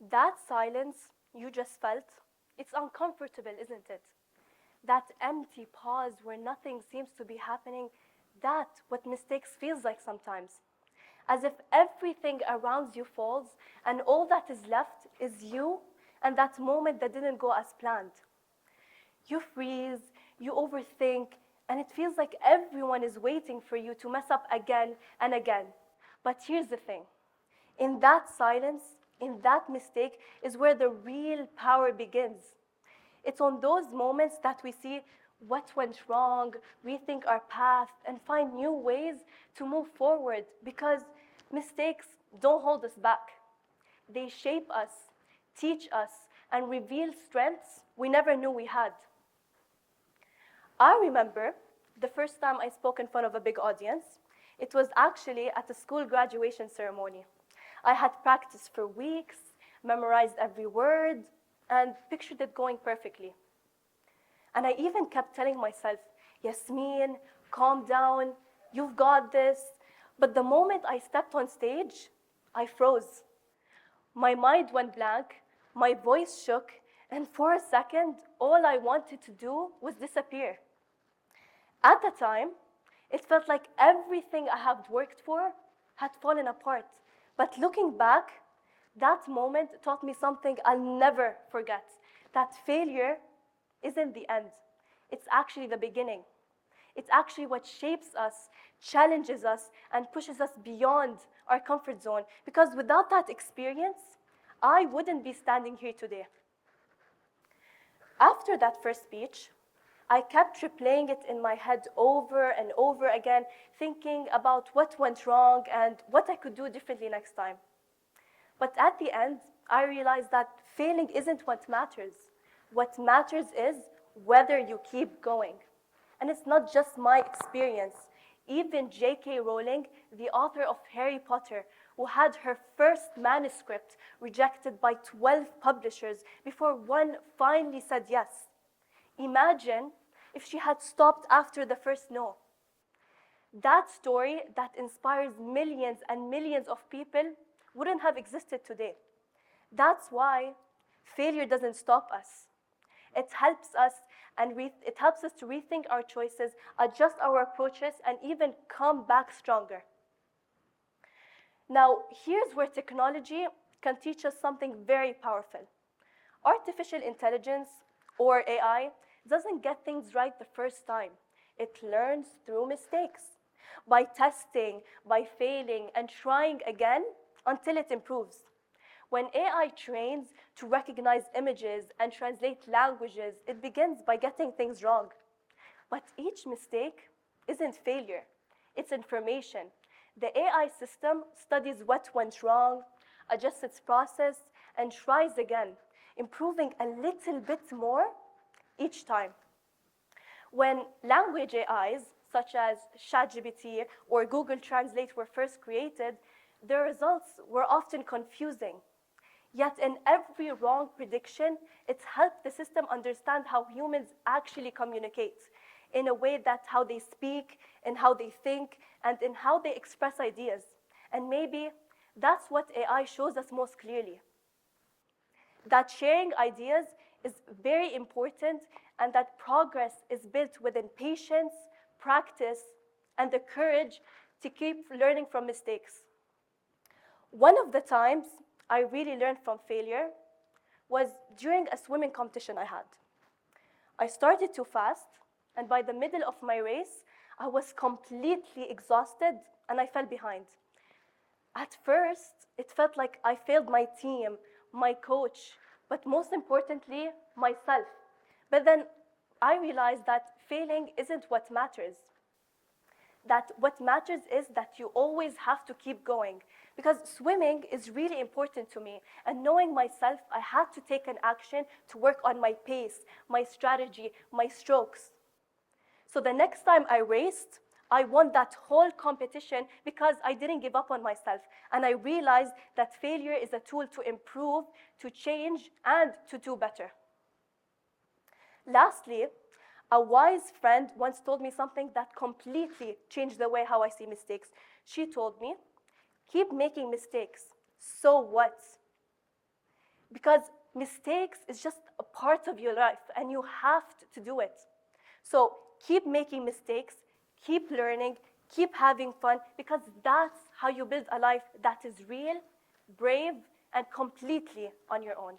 That silence you just felt, it's uncomfortable, isn't it? That empty pause where nothing seems to be happening, that's what mistakes feels like sometimes. As if everything around you falls and all that is left is you and that moment that didn't go as planned. You freeze, you overthink, and it feels like everyone is waiting for you to mess up again and again. But here's the thing. In that silence, in that mistake, is where the real power begins. It's on those moments that we see what went wrong, rethink our path, and find new ways to move forward because mistakes don't hold us back. They shape us, teach us, and reveal strengths we never knew we had. I remember the first time I spoke in front of a big audience. It was actually at a school graduation ceremony. I had practiced for weeks, memorized every word, and pictured it going perfectly. And I even kept telling myself, Yasmeen, calm down, you've got this. But the moment I stepped on stage, I froze. My mind went blank, my voice shook, and for a second, all I wanted to do was disappear. At the time, it felt like everything I had worked for had fallen apart. But looking back, that moment taught me something I'll never forget, that failure isn't the end. It's actually the beginning. It's actually what shapes us, challenges us, and pushes us beyond our comfort zone. Because without that experience, I wouldn't be standing here today. After that first speech, I kept replaying it in my head over and over again, thinking about what went wrong and what I could do differently next time. But at the end, I realized that failing isn't what matters. What matters is whether you keep going. And it's not just my experience. Even J.K. Rowling, the author of Harry Potter, who had her first manuscript rejected by 12 publishers before one finally said yes. Imagine if she had stopped after the first no. That story that inspires millions and millions of people wouldn't have existed today. That's why failure doesn't stop us. It helps us it helps us to rethink our choices, adjust our approaches, and even come back stronger. Now, here's where technology can teach us something very powerful. Artificial intelligence, or AI, doesn't get things right the first time. It learns through mistakes, by testing, by failing, and trying again until it improves. When AI trains to recognize images and translate languages, it begins by getting things wrong. But each mistake isn't failure, it's information. The AI system studies what went wrong, adjusts its process, and tries again, improving a little bit more each time. When language AIs, such as ChatGPT or Google Translate, were first created, the results were often confusing. Yet in every wrong prediction, it helped the system understand how humans actually communicate, in a way that how they speak, in how they think, and in how they express ideas. And maybe that's what AI shows us most clearly. That sharing ideas is very important, and that progress is built within patience, practice, and the courage to keep learning from mistakes. One of the times I really learned from failure was during a swimming competition I had. I started too fast, and by the middle of my race, I was completely exhausted and I fell behind. At first, it felt like I failed my team, my coach, but most importantly, myself. But then I realized that failing isn't what matters. That what matters is that you always have to keep going. Because swimming is really important to me. And knowing myself, I had to take an action to work on my pace, my strategy, my strokes. So the next time I raced, I won that whole competition because I didn't give up on myself. And I realized that failure is a tool to improve, to change, and to do better. Lastly, a wise friend once told me something that completely changed the way how I see mistakes. She told me, keep making mistakes. So what? because mistakes is just a part of your life, and you have to do it. So keep making mistakes, keep learning, keep having fun, because that's how you build a life that is real, brave, and completely on your own.